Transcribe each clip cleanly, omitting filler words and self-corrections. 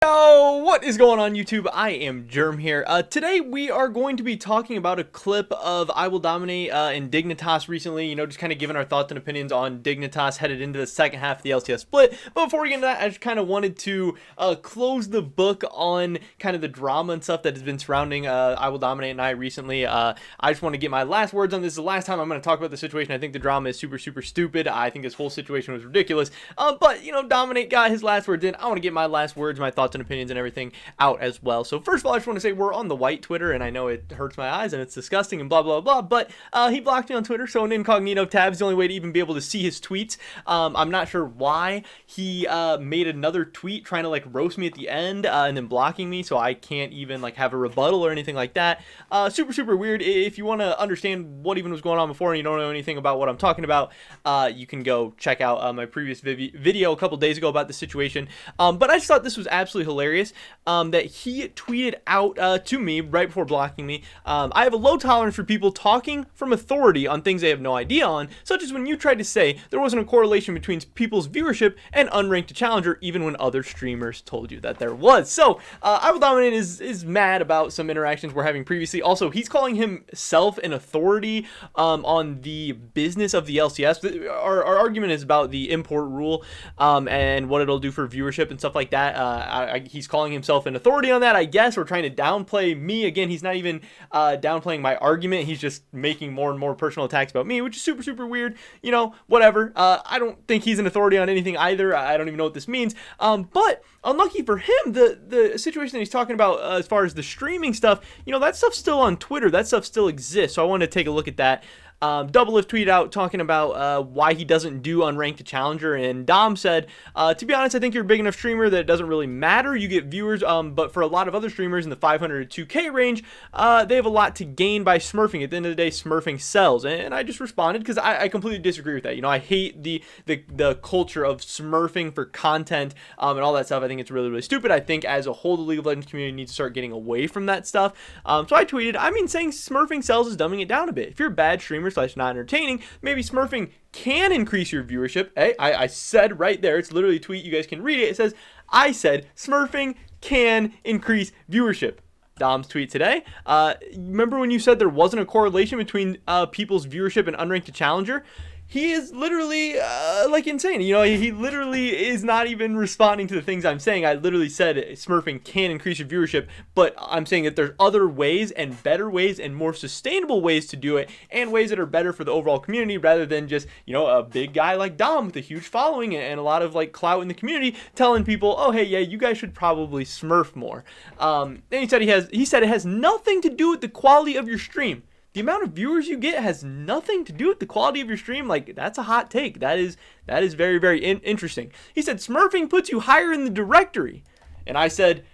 Yo, what is going on YouTube? I am Germ here. Today we are going to be talking about a clip of I Will Dominate in Dignitas recently, just kind of giving our thoughts and opinions on Dignitas headed into the second half of the LCS split. But before we get into that, I just kind of wanted to close the book on kind of the drama and stuff that has been surrounding I Will Dominate and I recently. I just want to get my last words on this. This is the last time I'm going to talk about the situation. I think the drama is super stupid. I think this whole situation was ridiculous. But Dominate got his last words in. I want to get my last words, my thoughts and opinions and everything out as well. So first of all, I just want to say we're on the white Twitter, and I know it hurts my eyes and it's disgusting and blah blah blah, but he blocked me on Twitter, so an incognito tab is the only way to even be able to see his tweets. I'm not sure why he made another tweet trying to like roast me at the end and then blocking me, so I can't even like have a rebuttal or anything like that. Super weird. If you want to understand what even was going on before and you don't know anything about what I'm talking about, you can go check out my previous video a couple days ago about the situation. But I just thought this was absolutely hilarious that he tweeted out to me right before blocking me. I have a low tolerance for people talking from authority on things they have no idea on, such as when you tried to say there wasn't a correlation between people's viewership and unranked challenger, even when other streamers told you that there was. So I Will Dominate is mad about some interactions we're having previously. Also, he's calling himself an authority on the business of the LCS. Our argument is about the import rule and what it'll do for viewership and stuff like that. He's calling himself an authority on that, I guess, or trying to downplay me. Again, he's not even downplaying my argument. He's just making more and more personal attacks about me, which is super weird. Whatever. I don't think he's an authority on anything either. I don't even know what this means. But unlucky for him, the situation that he's talking about as far as the streaming stuff, that stuff's still on Twitter. That stuff still exists. So I wanted to take a look at that. Doublelift tweeted out talking about why he doesn't do unranked challenger, and Dom said, to be honest, I think you're a big enough streamer that it doesn't really matter. You get viewers, but for a lot of other streamers in the 500 to 2K range, they have a lot to gain by smurfing. At the end of the day, smurfing sells. And I just responded because I completely disagree with that. I hate the culture of smurfing for content and all that stuff. I think it's really stupid. I think as a whole, the League of Legends community needs to start getting away from that stuff. So I tweeted, saying smurfing sells is dumbing it down a bit. If you're a bad streamer / not entertaining, maybe smurfing can increase your viewership. Hey, I said right there, it's literally a tweet, you guys can read it. It says, I said smurfing can increase viewership. Dom's tweet today. Remember when you said there wasn't a correlation between people's viewership and unranked challenger? He is literally like insane. He literally is not even responding to the things I'm saying. I literally said smurfing can increase your viewership, but I'm saying that there's other ways and better ways and more sustainable ways to do it, and ways that are better for the overall community rather than just, a big guy like Dom with a huge following and a lot of like clout in the community telling people, oh, hey, yeah, you guys should probably smurf more. And he said it has nothing to do with the quality of your stream. The amount of viewers you get has nothing to do with the quality of your stream. Like, that's a hot take. That is very interesting. He said, smurfing puts you higher in the directory. And I said,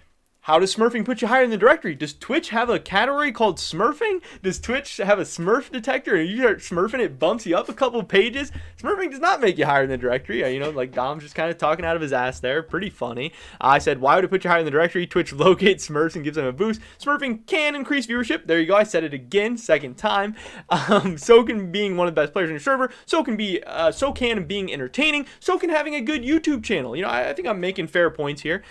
how does smurfing put you higher in the directory? Does Twitch have a category called smurfing? Does Twitch have a smurf detector and you start smurfing, it bumps you up a couple pages? Smurfing does not make you higher in the directory. Like Dom's just kind of talking out of his ass there. Pretty funny. I said, why would it put you higher in the directory? Twitch locates smurfs and gives them a boost. Smurfing can increase viewership. There you go. I said it again, second time. So can being one of the best players in your server. So can being entertaining. So can having a good YouTube channel. I think I'm making fair points here.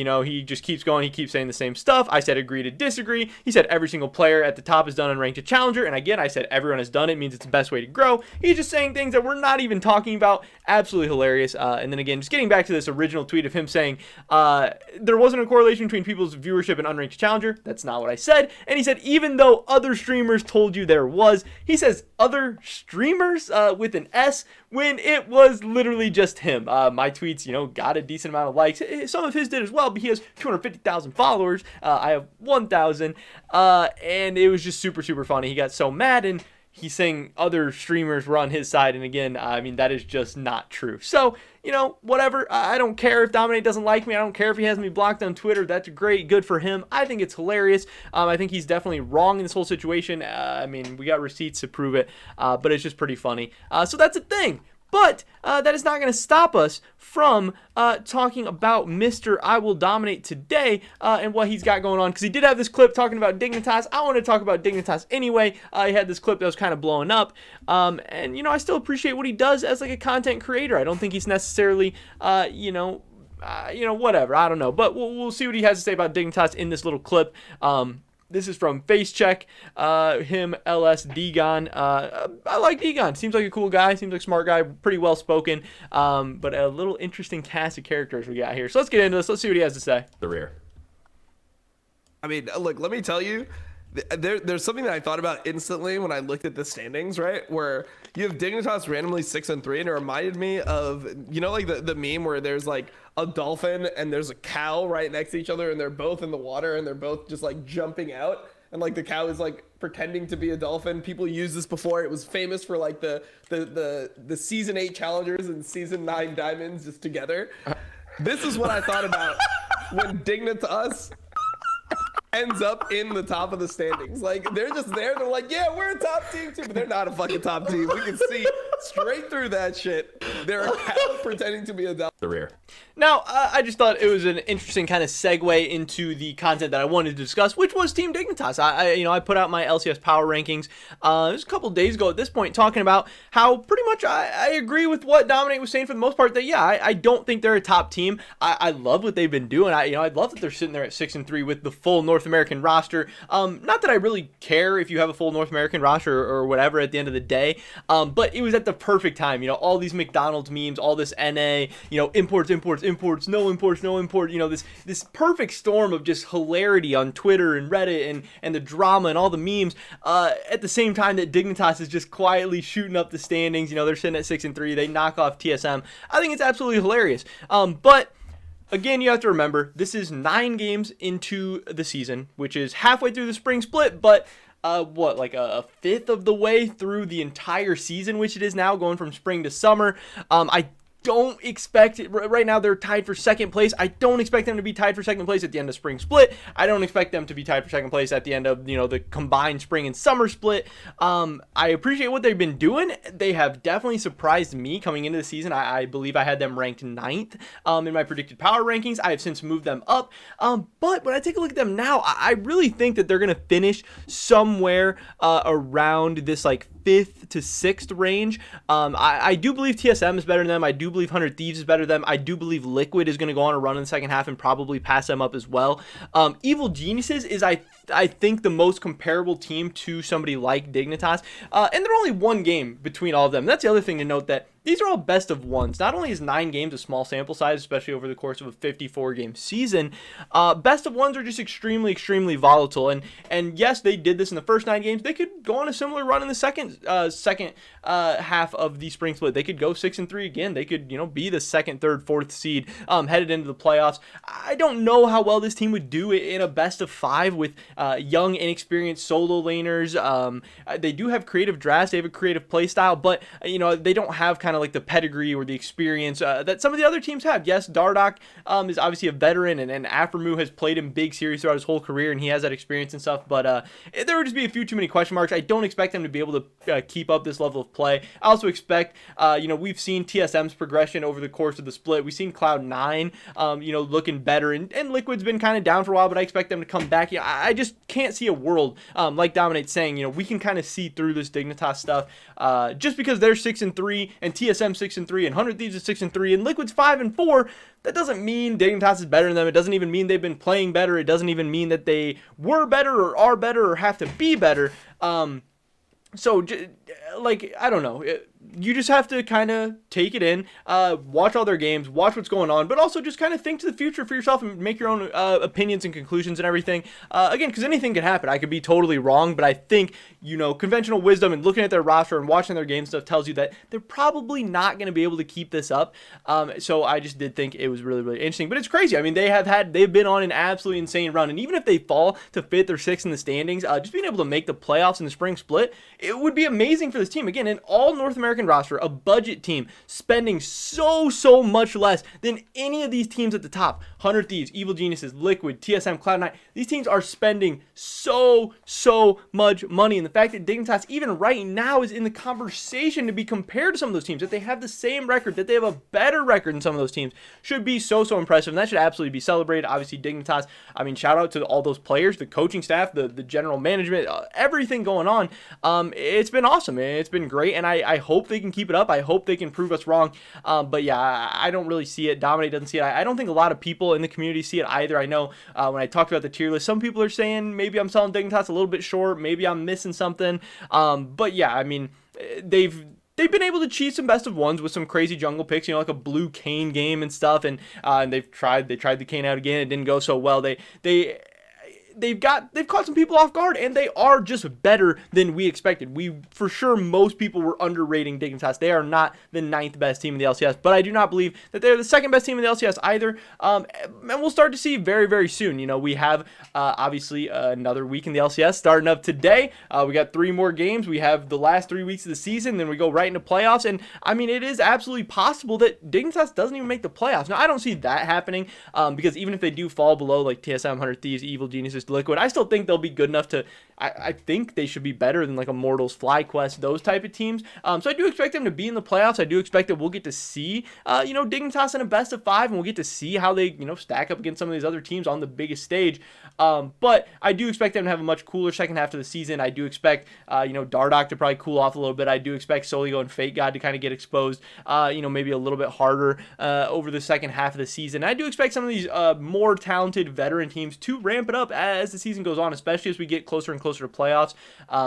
He just keeps going. He keeps saying the same stuff. I said agree to disagree. He said every single player at the top has done unranked challenger. And again, I said everyone has done it. Means it's the best way to grow. He's just saying things that we're not even talking about. Absolutely hilarious. And then again, just getting back to this original tweet of him saying there wasn't a correlation between people's viewership and unranked challenger. That's not what I said. And he said even though other streamers told you there was, he says other streamers with an S when it was literally just him. My tweets, got a decent amount of likes. Some of his did as well, but he has 250,000 followers. I have 1,000. And it was just super funny. He got so mad and he's saying other streamers were on his side. And again, that is just not true. So, whatever. I don't care if Dominate doesn't like me. I don't care if he has me blocked on Twitter. That's great. Good for him. I think it's hilarious. I think he's definitely wrong in this whole situation. We got receipts to prove it, but it's just pretty funny. So that's a thing. But that is not going to stop us from talking about Mr. I Will Dominate today and what he's got going on. Because he did have this clip talking about Dignitas. I want to talk about Dignitas anyway. He had this clip that was kind of blowing up. And, I still appreciate what he does as like a content creator. I don't think he's necessarily, whatever. I don't know. But we'll see what he has to say about Dignitas in this little clip. This is from Facecheck, him, LS, Degon. I like Degon. Seems like a cool guy. Seems like a smart guy. Pretty well spoken. But a little interesting cast of characters we got here. So let's get into this. Let's see what he has to say. The rear. I mean, look, let me tell you, there's something that I thought about instantly when I looked at the standings, right? Where you have Dignitas randomly 6-3, and it reminded me of, like the meme where there's like a dolphin and there's a cow right next to each other, and they're both in the water and they're both just like jumping out, and like the cow is like pretending to be a dolphin. People used this before. It was famous for like the season 8 challengers and season 9 diamonds just together. This is what I thought about when Dignitas ends up in the top of the standings. Like, they're just there. They're like, yeah, we're a top team too, but they're not a fucking top team. We can see straight through that shit. They're a cow pretending to be a dolphin. The rear. Now, I just thought it was an interesting kind of segue into the content that I wanted to discuss, which was Team Dignitas. I put out my LCS power rankings. It was a couple days ago at this point, talking about how pretty much I agree with what Dominate was saying for the most part. That I don't think they're a top team. I love what they've been doing. I love that they're sitting there at 6-3 with the full North American roster. Not that I really care if you have a full North American roster or whatever at the end of the day. But it was at the perfect time. All these McDonald's memes, all this NA, imports, no import, this perfect storm of just hilarity on Twitter and Reddit and the drama and all the memes, at the same time that Dignitas is just quietly shooting up the standings. They're sitting at 6-3, they knock off TSM. I think it's absolutely hilarious. But again, you have to remember, this is 9 games into the season, which is halfway through the spring split, but like a fifth of the way through the entire season, which it is now, going from spring to summer. I don't expect it. Right now they're tied for second place. I don't expect them to be tied for second place at the end of spring split. I don't expect them to be tied for second place at the end of the combined spring and summer split. I appreciate what they've been doing. They have definitely surprised me coming into the season. I believe I had them ranked 9th in my predicted power rankings. I have since moved them up. But when I take a look at them now, I really think that they're going to finish somewhere around this like 5th to 6th range. I do believe TSM is better than them. I do believe 100 Thieves is better than them. I do believe Liquid is going to go on a run in the second half and probably pass them up as well. Evil Geniuses is, I think, the most comparable team to somebody like Dignitas. And they're only 1 game between all of them. That's the other thing to note, that these are all best of ones. Not only is 9 games a small sample size, especially over the course of a 54-game season, best of ones are just extremely, extremely volatile. And yes, they did this in the first 9 games. They could go on a similar run in the second half of the spring split. They could go 6-3 again. They could, be the 2nd, 3rd, 4th seed headed into the playoffs. I don't know how well this team would do in a best of 5 with young, inexperienced solo laners. They do have creative drafts. They have a creative play style, but they don't have kind of like the pedigree or the experience that some of the other teams have. Yes, Dardoch is obviously a veteran, and Aframu has played in big series throughout his whole career, and he has that experience and stuff, but there would just be a few too many question marks. I don't expect them to be able to keep up this level of play. I also expect, we've seen TSM's progression over the course of the split. We've seen Cloud9, looking better, and Liquid's been kind of down for a while, but I expect them to come back. I just can't see a world, like Dominate's saying, we can kind of see through this Dignitas stuff, just because they're 6-3 and TSM 6-3 and 100 Thieves is 6-3 and Liquid's 5-4. That doesn't mean Dignitas is better than them. It doesn't even mean they've been playing better. It doesn't even mean that they were better or are better or have to be better. So, I don't know. You just have to kind of take it in, watch all their games, watch what's going on, but also just kind of think to the future for yourself and make your own opinions and conclusions and everything. Again, because anything can happen. I could be totally wrong, but I think, conventional wisdom and looking at their roster and watching their game stuff tells you that they're probably not going to be able to keep this up. So I just did think it was really, really interesting. But it's crazy. I mean, they've been on an absolutely insane run, and even if they fall to 5th or 6th in the standings, just being able to make the playoffs in the spring split, it would be amazing for this team. Again, an all North American roster, a budget team, spending so much less than any of these teams at the top. 100 Thieves, Evil Geniuses, Liquid, TSM, Cloud9. These teams are spending so much money. And the fact that Dignitas even right now is in the conversation to be compared to some of those teams, that they have the same record, that they have a better record than some of those teams, should be so impressive. And that should absolutely be celebrated. Obviously, Dignitas, shout out to all those players, the coaching staff, the general management, everything going on. It's been awesome. It's been great. And I hope hope they can keep it up. I hope they can prove us wrong. But yeah, I don't really see it. Dominate doesn't see it. I don't think a lot of people in the community see it either. I know when I talked about the tier list, some people are saying maybe I'm selling Dignitas a little bit short. Maybe I'm missing something. But yeah, I mean, they've been able to cheat some best of ones with some crazy jungle picks, like a blue Kane game and stuff, and they've tried the Kane out again. It didn't go so well. They've caught some people off guard, and they are just better than we expected. For sure, most people were underrating Dignitas. They are not the 9th best team in the LCS, but I do not believe that they're the 2nd best team in the LCS either. And we'll start to see very, very soon. We have obviously another week in the LCS starting up today. We got 3 more games. We have the last 3 weeks of the season, then we go right into playoffs. And I mean, it is absolutely possible that Dignitas doesn't even make the playoffs. Now, I don't see that happening because even if they do fall below like TSM, 100 Thieves, Evil Geniuses, Liquid, I still think they'll be good enough to, I think they should be better than like Immortals, FlyQuest, those type of teams. So I do expect them to be in the playoffs. I do expect that we'll get to see, Dignitas in a best of 5, and we'll get to see how they, stack up against some of these other teams on the biggest stage. But I do expect them to have a much cooler second half of the season. I do expect, Dardoch to probably cool off a little bit. I do expect Soligo and Fate God to kind of get exposed, maybe a little bit harder over the second half of the season. I do expect some of these more talented veteran teams to ramp it up as the season goes on, especially as we get closer and closer to playoffs.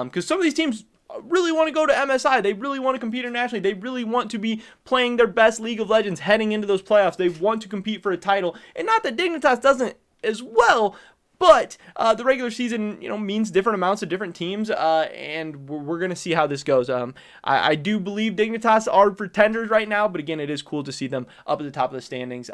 Because some of these teams really want to go to MSI. They really want to compete internationally. They really want to be playing their best League of Legends heading into those playoffs. They want to compete for a title. And not that Dignitas doesn't as well, but the regular season, means different amounts to different teams, and we're going to see how this goes. I do believe Dignitas are pretenders right now, but again, it is cool to see them up at the top of the standings.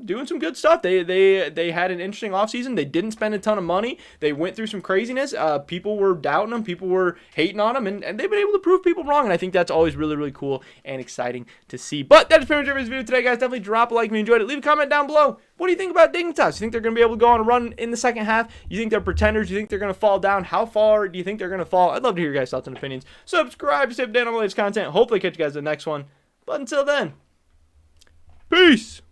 Doing some good stuff. They had an interesting offseason. They didn't spend a ton of money. They went through some craziness. People were doubting them. People were hating on them, and they've been able to prove people wrong, and I think that's always really, really cool and exciting to see. But that is pretty much everybody's video today, guys. Definitely drop a like if you enjoyed it. Leave a comment down below. What do you think about Dignitas? You think they're going to be able to go on a run in the second half? You think they're pretenders? You think they're going to fall down? How far do you think they're going to fall? I'd love to hear your guys' thoughts and opinions. Subscribe to stay up to date on the latest content. Hopefully catch you guys in the next one. But until then, peace!